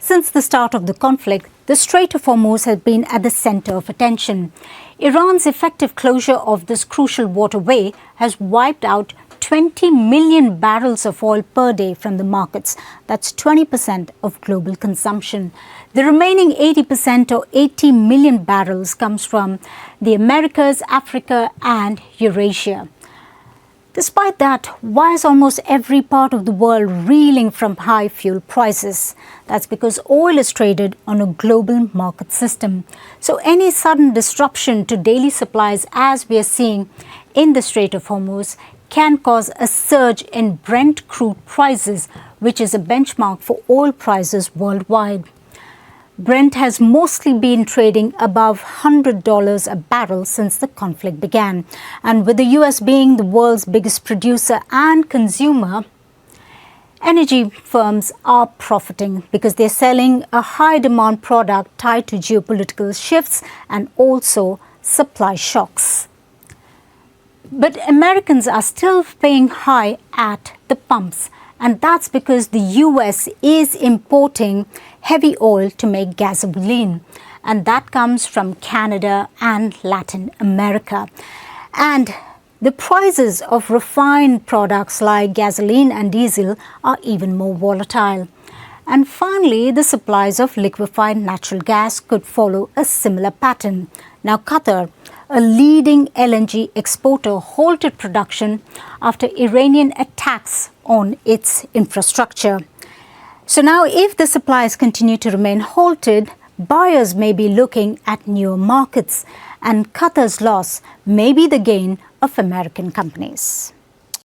Since the start of the conflict, the Strait of Hormuz has been at the center of attention. Iran's effective closure of this crucial waterway has wiped out 20 million barrels of oil per day from the markets. That's 20% of global consumption. The remaining 80% or 80 million barrels comes from the Americas, Africa and Eurasia. Despite that, why is almost every part of the world reeling from high fuel prices? That's because oil is traded on a global market system. So any sudden disruption to daily supplies, as we are seeing in the Strait of Hormuz, can cause a surge in Brent crude prices, which is a benchmark for oil prices worldwide. Brent has mostly been trading above $100 a barrel since the conflict began. And with the US being the world's biggest producer and consumer, energy firms are profiting because they're selling a high demand product tied to geopolitical shifts and also supply shocks. But Americans are still paying high at the pumps. And that's because the US is importing heavy oil to make gasoline. And that comes from Canada and Latin America. And the prices of refined products like gasoline and diesel are even more volatile. And finally, the supplies of liquefied natural gas could follow a similar pattern. Now, Qatar, a leading LNG exporter, halted production after Iranian attacks on its infrastructure. So now if the supplies continue to remain halted, buyers may be looking at newer markets, and Qatar's loss may be the gain of American companies.